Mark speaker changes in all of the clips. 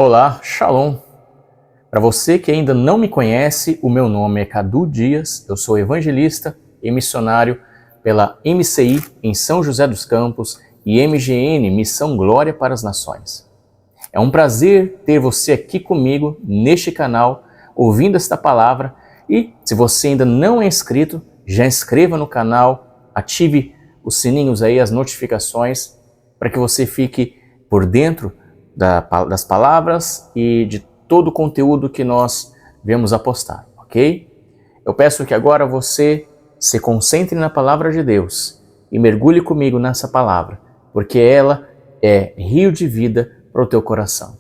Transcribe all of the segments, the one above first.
Speaker 1: Olá, Shalom! Para você que ainda não me conhece, o meu nome é Cadu Dias, eu sou evangelista e missionário pela MCI em São José dos Campos e MGN Missão Glória para as Nações. É um prazer ter você aqui comigo neste canal, ouvindo esta palavra, e se você ainda não é inscrito, já inscreva no canal, ative os sininhos aí, as notificações, para que você fique por dentro das palavras e de todo o conteúdo que nós vamos apostar, ok? Eu peço que agora você se concentre na palavra de Deus e mergulhe comigo nessa palavra, porque ela é rio de vida para o teu coração.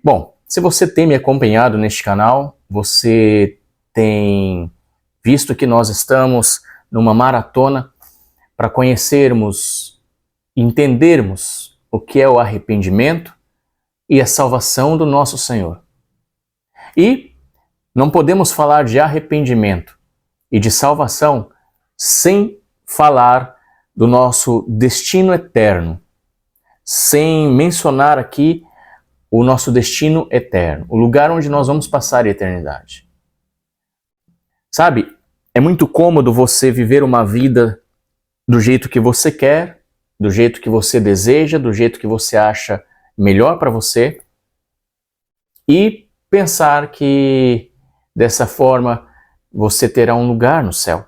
Speaker 1: Bom, se você tem me acompanhado neste canal, você tem visto que nós estamos numa maratona para conhecermos, entendermos o que é o arrependimento e a salvação do nosso Senhor. E não podemos falar de arrependimento e de salvação sem falar do nosso destino eterno, sem mencionar aqui o nosso destino eterno, o lugar onde nós vamos passar a eternidade. Sabe, é muito cômodo você viver uma vida do jeito que você quer, do jeito que você deseja, do jeito que você acha melhor para você, e pensar que dessa forma você terá um lugar no céu.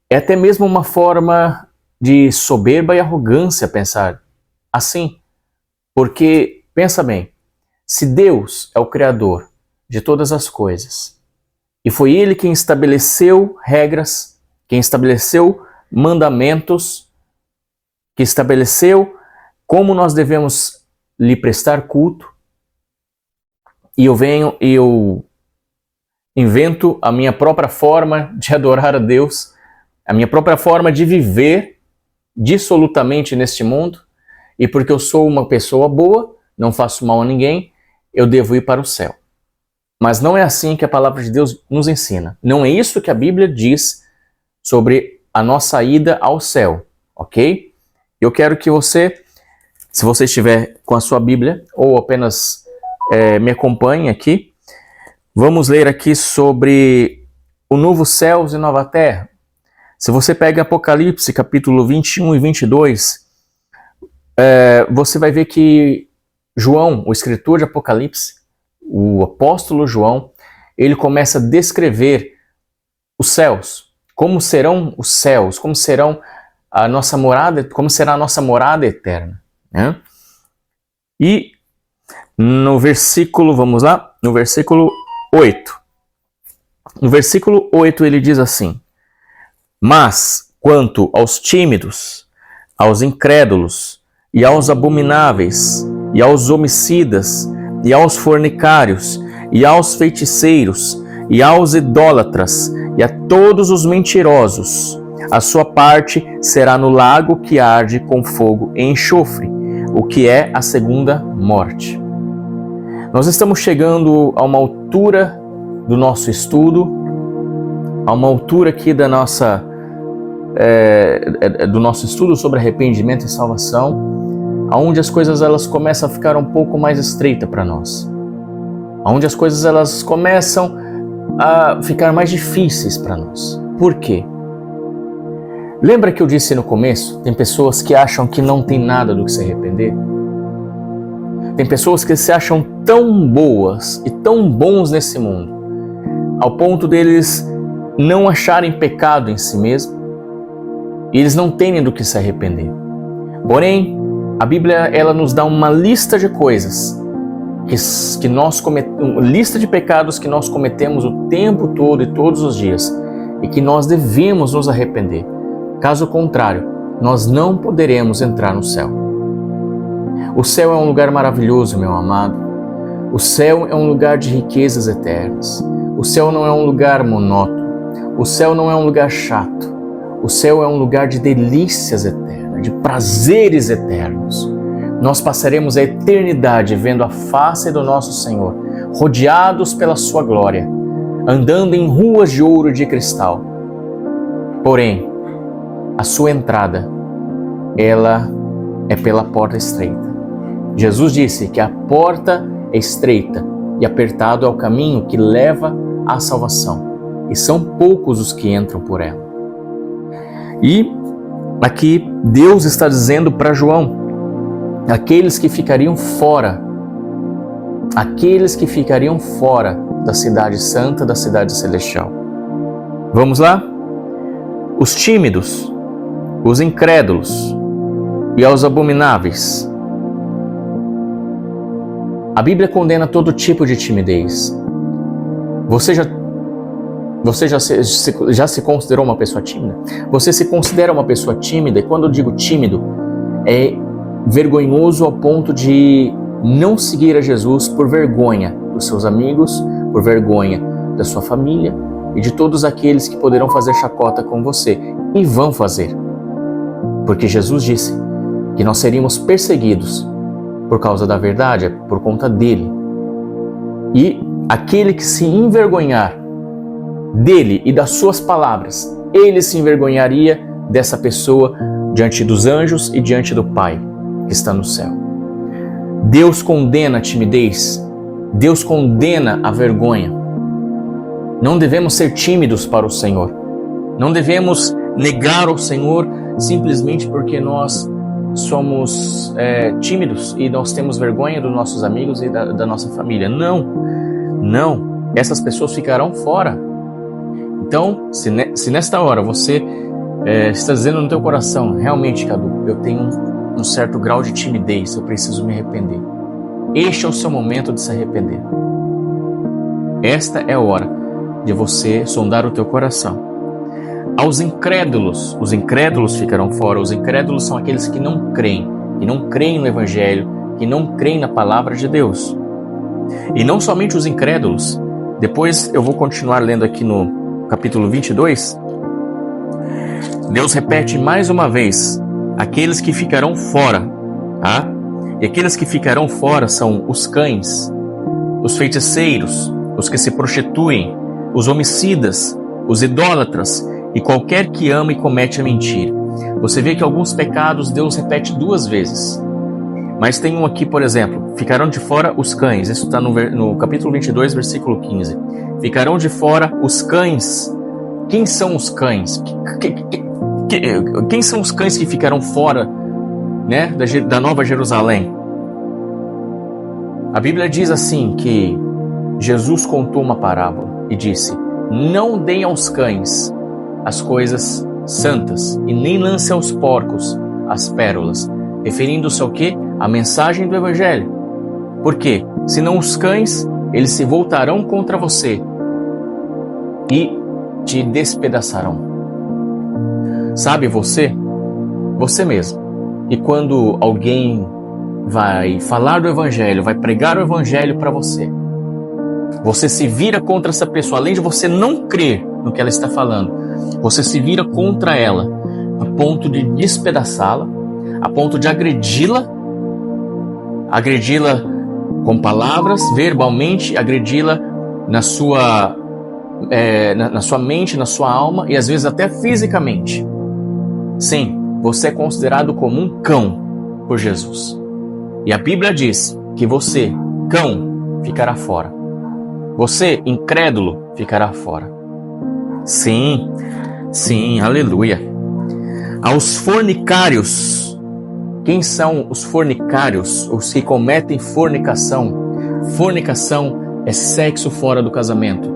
Speaker 1: É até mesmo uma forma de soberba e arrogância pensar assim. Porque, pensa bem, se Deus é o Criador de todas as coisas, e foi Ele quem estabeleceu regras, quem estabeleceu mandamentos, que estabeleceu como nós devemos lhe prestar culto, e eu invento a minha própria forma de adorar a Deus, a minha própria forma de viver dissolutamente neste mundo, e porque eu sou uma pessoa boa, não faço mal a ninguém, eu devo ir para o céu. Mas não é assim que a palavra de Deus nos ensina. Não é isso que a Bíblia diz sobre a nossa ida ao céu, ok? Eu quero que você, se você estiver com a sua Bíblia, ou apenas me acompanhe aqui, vamos ler aqui sobre o novo céus e nova terra. Se você pega Apocalipse, capítulo 21 e 22, você vai ver que João, o escritor de Apocalipse, o apóstolo João, ele começa a descrever os céus, como serão os céus, como serão a nossa morada, como será a nossa morada eterna, né? E no versículo, vamos lá, no versículo 8. No versículo 8 ele diz assim: "Mas quanto aos tímidos, aos incrédulos, e aos abomináveis, e aos homicidas, e aos fornicários, e aos feiticeiros, e aos idólatras, e a todos os mentirosos, a sua parte será no lago que arde com fogo e enxofre, o que é a segunda morte." Nós estamos chegando a uma altura do nosso estudo, a uma altura aqui do nosso estudo sobre arrependimento e salvação, onde as coisas elas começam a ficar um pouco mais estreitas para nós, onde as coisas elas começam a ficar mais difíceis para nós. Por quê? Lembra que eu disse no começo, tem pessoas que acham que não tem nada do que se arrepender? Tem pessoas que se acham tão boas e tão bons nesse mundo, ao ponto deles não acharem pecado em si mesmo, e eles não têm do que se arrepender. Porém, a Bíblia ela nos dá uma lista de coisas que nós uma lista de pecados que nós cometemos o tempo todo e todos os dias e que nós devemos nos arrepender. Caso contrário, nós não poderemos entrar no céu. O céu é um lugar maravilhoso, meu amado. O céu é um lugar de riquezas eternas. O céu não é um lugar monótono. O céu não é um lugar chato. O céu é um lugar de delícias eternas, de prazeres eternos. Nós passaremos a eternidade vendo a face do nosso Senhor, rodeados pela sua glória, andando em ruas de ouro e de cristal. Porém, a sua entrada, ela é pela porta estreita. Jesus disse que a porta é estreita e apertado é o caminho que leva à salvação, e são poucos os que entram por ela. E aqui Deus está dizendo para João, aqueles que ficariam fora da cidade santa, da cidade celestial. Vamos lá? Os tímidos, os incrédulos e aos abomináveis. A Bíblia condena todo tipo de timidez. Você já se considerou uma pessoa tímida? Você se considera uma pessoa tímida? E quando eu digo tímido, é vergonhoso ao ponto de não seguir a Jesus por vergonha dos seus amigos, por vergonha da sua família e de todos aqueles que poderão fazer chacota com você e vão fazer. Porque Jesus disse que nós seríamos perseguidos por causa da verdade, por conta dele. E aquele que se envergonhar dele e das suas palavras, ele se envergonharia dessa pessoa diante dos anjos e diante do Pai que está no céu. Deus condena a timidez, Deus condena a vergonha. Não devemos ser tímidos para o Senhor. Não devemos negar ao Senhor simplesmente porque nós somos tímidos e nós temos vergonha dos nossos amigos e da nossa família. Não. Essas pessoas ficarão fora. Então, se nesta hora você está dizendo no teu coração, realmente, Cadu, eu tenho um certo grau de timidez, eu preciso me arrepender. Este é o seu momento de se arrepender. Esta é a hora de você sondar o teu coração. Aos incrédulos, os incrédulos ficarão fora. Os incrédulos são aqueles que não creem no Evangelho, que não creem na palavra de Deus. E não somente os incrédulos. Depois eu vou continuar lendo aqui no capítulo 22. Deus repete mais uma vez, aqueles que ficarão fora, tá? E aqueles que ficarão fora são os cães, os feiticeiros, os que se prostituem, os homicidas, os idólatras e qualquer que ama e comete a mentira. Você vê que alguns pecados Deus repete 2 vezes. Mas tem um aqui, por exemplo, ficarão de fora os cães. Isso está no capítulo 22, versículo 15. Ficarão de fora os cães. Quem são os cães? Quem são os cães que ficarão fora, né, da Nova Jerusalém? A Bíblia diz assim que Jesus contou uma parábola e disse: não deem aos cães as coisas santas e nem lance aos porcos as pérolas, referindo-se ao quê? A mensagem do Evangelho. Por quê? Senão os cães, eles se voltarão contra você e te despedaçarão. Sabe você mesmo. E quando alguém vai falar do Evangelho, vai pregar o Evangelho para você, você se vira contra essa pessoa, além de você não crer no que ela está falando, você se vira contra ela, a ponto de despedaçá-la, a ponto de agredi-la com palavras, verbalmente, agredi-la na sua mente, na sua alma e às vezes até fisicamente. Sim, você é considerado como um cão por Jesus. E a Bíblia diz que você, cão, ficará fora. Você, incrédulo, ficará fora. Sim, aleluia. Aos fornicários. Quem são os fornicários? Os que cometem fornicação. Fornicação é sexo fora do casamento.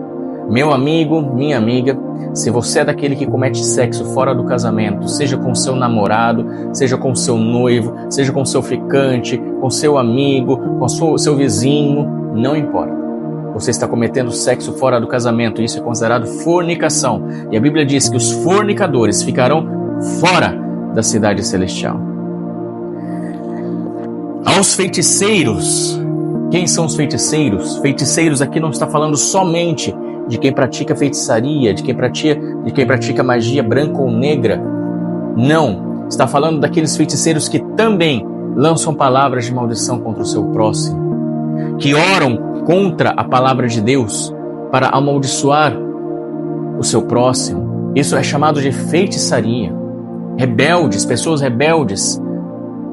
Speaker 1: Meu amigo, minha amiga, se você é daquele que comete sexo fora do casamento, seja com seu namorado, seja com seu noivo, seja com seu ficante, com seu amigo, com seu vizinho, não importa. Você está cometendo sexo fora do casamento, isso é considerado fornicação. E a Bíblia diz que os fornicadores ficarão fora da cidade celestial. Aos feiticeiros, quem são os feiticeiros? Feiticeiros aqui não está falando somente de quem pratica feitiçaria, de quem pratica magia branca ou negra. Não, está falando daqueles feiticeiros que também lançam palavras de maldição contra o seu próximo, que oram contra a palavra de Deus para amaldiçoar o seu próximo. Isso é chamado de feitiçaria. Rebeldes,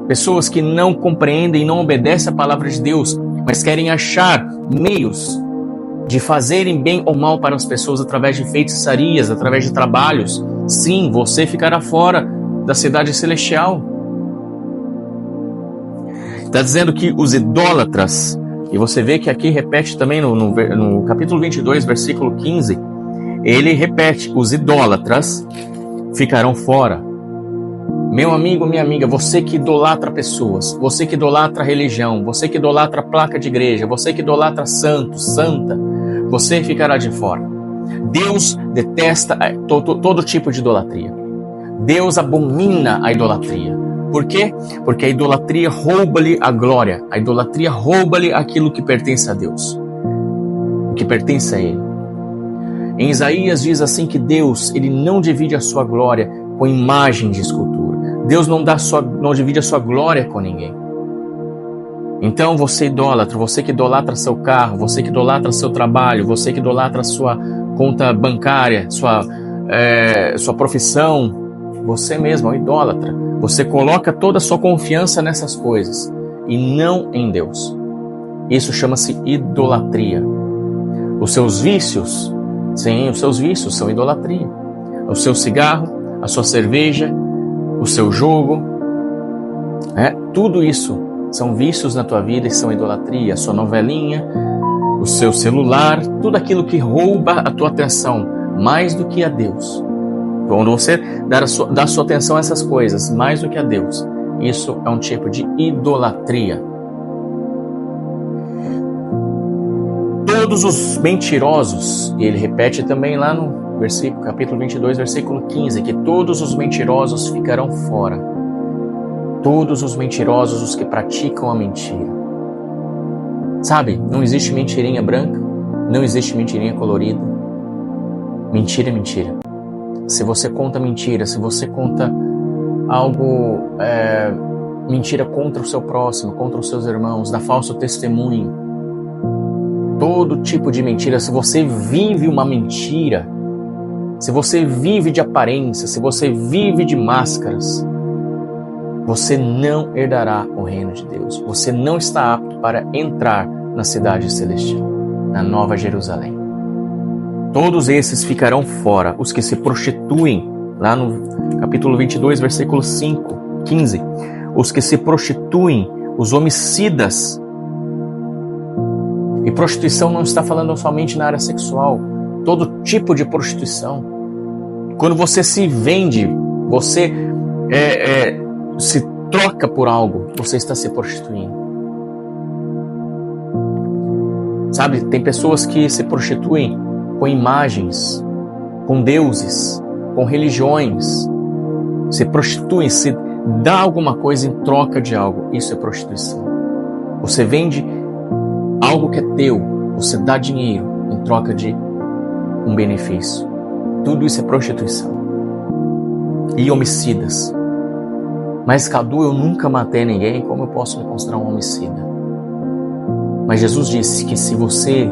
Speaker 1: pessoas que não compreendem e não obedecem a palavra de Deus, mas querem achar meios de fazerem bem ou mal para as pessoas através de feitiçarias, através de trabalhos. Sim, você ficará fora da cidade celestial. Está dizendo que os idólatras, e você vê que aqui repete também no capítulo 22, versículo 15, ele repete, os idólatras ficarão fora. Meu amigo, minha amiga, você que idolatra pessoas, você que idolatra religião, você que idolatra placa de igreja, você que idolatra santo, santa, você ficará de fora. Deus detesta todo tipo de idolatria. Deus abomina a idolatria. Por quê? Porque a idolatria rouba-lhe a glória. A idolatria rouba-lhe aquilo que pertence a Deus, o que pertence a Ele. Em Isaías diz assim que Deus, Ele não divide a sua glória com imagem de escultura. Deus não divide a sua glória com ninguém. Então você idólatra, você que idolatra seu carro, você que idolatra seu trabalho, você que idolatra sua conta bancária, sua profissão, você mesmo é um idólatra. Você coloca toda a sua confiança nessas coisas e não em Deus. Isso chama-se idolatria. Os seus vícios, sim, os seus vícios são idolatria. O seu cigarro, a sua cerveja, o seu jogo, tudo isso são vícios na tua vida e são idolatria. A sua novelinha, o seu celular, tudo aquilo que rouba a tua atenção mais do que a Deus. Quando você dá a sua atenção a essas coisas mais do que a Deus, isso é um tipo de idolatria. Todos os mentirosos, e ele repete também lá no capítulo 22, versículo 15, que todos os mentirosos ficarão fora. Todos os mentirosos, os que praticam a mentira. Sabe, não existe mentirinha branca, não existe mentirinha colorida. Mentira é mentira. Se você conta mentira, se você conta algo, mentira contra o seu próximo, contra os seus irmãos, dá falso testemunho, todo tipo de mentira, se você vive uma mentira, se você vive de aparência, se você vive de máscaras, você não herdará o reino de Deus. Você não está apto para entrar na cidade celestial, na Nova Jerusalém. Todos esses ficarão fora, os que se prostituem, lá no capítulo 22, versículo 15, os que se prostituem, os homicidas. E prostituição não está falando somente na área sexual, todo tipo de prostituição. Quando você se vende, você se troca por algo, você está se prostituindo. Sabe, tem pessoas que se prostituem com imagens, com deuses, com religiões. Se prostituem, se dá alguma coisa em troca de algo. Isso é prostituição. Você vende algo que é teu, você dá dinheiro em troca de um benefício. Tudo isso é prostituição. E homicidas. Mas Cadu, eu nunca matei ninguém, como eu posso me considerar um homicida? Mas Jesus disse que se você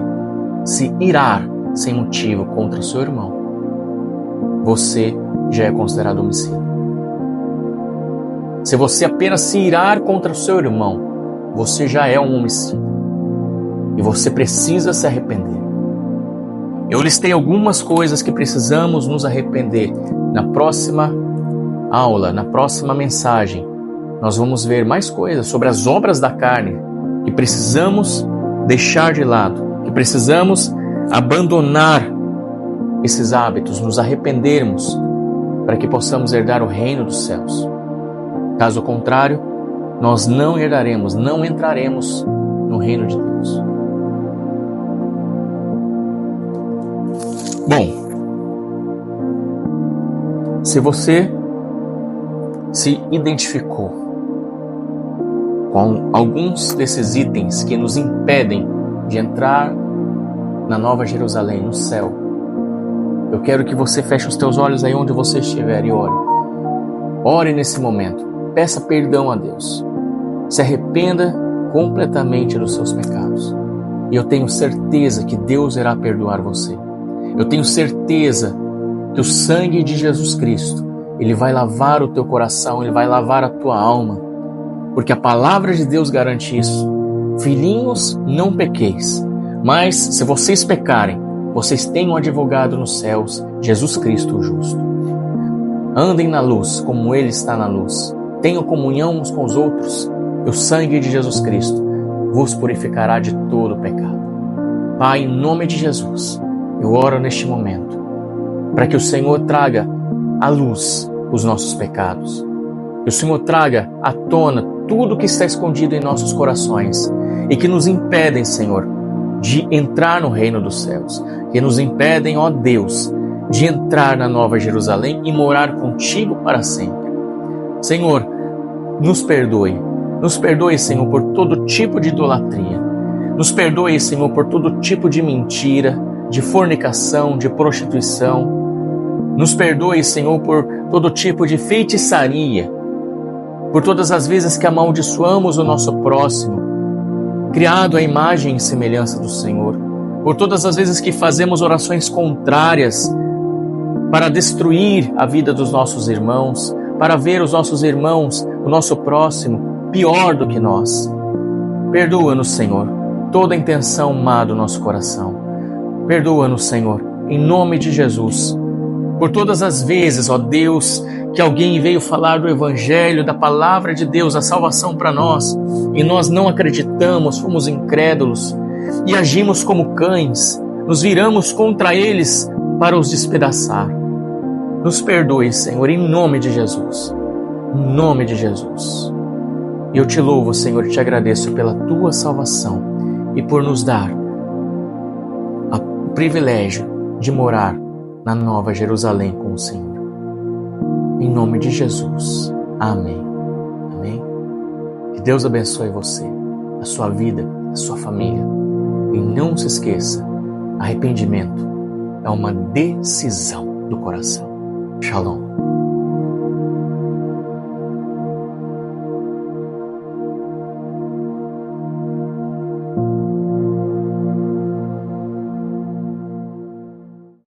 Speaker 1: se irar sem motivo contra o seu irmão, você já é considerado homicida. Se você apenas se irar contra o seu irmão, você já é um homicida. E você precisa se arrepender. Eu listei algumas coisas que precisamos nos arrepender. Na próxima aula, na próxima mensagem, nós vamos ver mais coisas sobre as obras da carne que precisamos deixar de lado, que precisamos abandonar esses hábitos, nos arrependermos, para que possamos herdar o reino dos céus. Caso contrário, nós não herdaremos, não entraremos no reino de Deus. Bom, se você se identificou com alguns desses itens que nos impedem de entrar na Nova Jerusalém, no céu, eu quero que você feche os teus olhos aí onde você estiver e ore. Ore nesse momento. Peça perdão a Deus. Se arrependa completamente dos seus pecados. E eu tenho certeza que Deus irá perdoar você. Eu tenho certeza que o sangue de Jesus Cristo, Ele vai lavar o teu coração, Ele vai lavar a tua alma. Porque a palavra de Deus garante isso. Filhinhos, não pequeis. Mas se vocês pecarem, vocês têm um advogado nos céus, Jesus Cristo o justo. Andem na luz como Ele está na luz. Tenham comunhão uns com os outros. E o sangue de Jesus Cristo vos purificará de todo o pecado. Pai, em nome de Jesus, eu oro neste momento para que o Senhor traga à luz os nossos pecados. Que o Senhor traga à tona tudo que está escondido em nossos corações e que nos impedem, Senhor, de entrar no reino dos céus. Que nos impedem, ó Deus, de entrar na Nova Jerusalém e morar contigo para sempre. Senhor, nos perdoe. Nos perdoe, Senhor, por todo tipo de idolatria. Nos perdoe, Senhor, por todo tipo de mentira, de fornicação, de prostituição. Nos perdoe, Senhor, por todo tipo de feitiçaria, por todas as vezes que amaldiçoamos o nosso próximo, criado à imagem e semelhança do Senhor, por todas as vezes que fazemos orações contrárias para destruir a vida dos nossos irmãos, para ver os nossos irmãos, o nosso próximo, pior do que nós. Perdoa-nos, Senhor, toda a intenção má do nosso coração. Perdoa-nos, Senhor, em nome de Jesus, por todas as vezes, ó Deus, que alguém veio falar do Evangelho, da Palavra de Deus, a salvação para nós, e nós não acreditamos, fomos incrédulos e agimos como cães, nos viramos contra eles para os despedaçar. Nos perdoe, Senhor, em nome de Jesus. Em nome de Jesus. Eu te louvo, Senhor, e te agradeço pela tua salvação e por nos dar o privilégio de morar na Nova Jerusalém com o Senhor. Em nome de Jesus. Amém. Amém. Que Deus abençoe você, a sua vida, a sua família. E não se esqueça, arrependimento é uma decisão do coração. Shalom.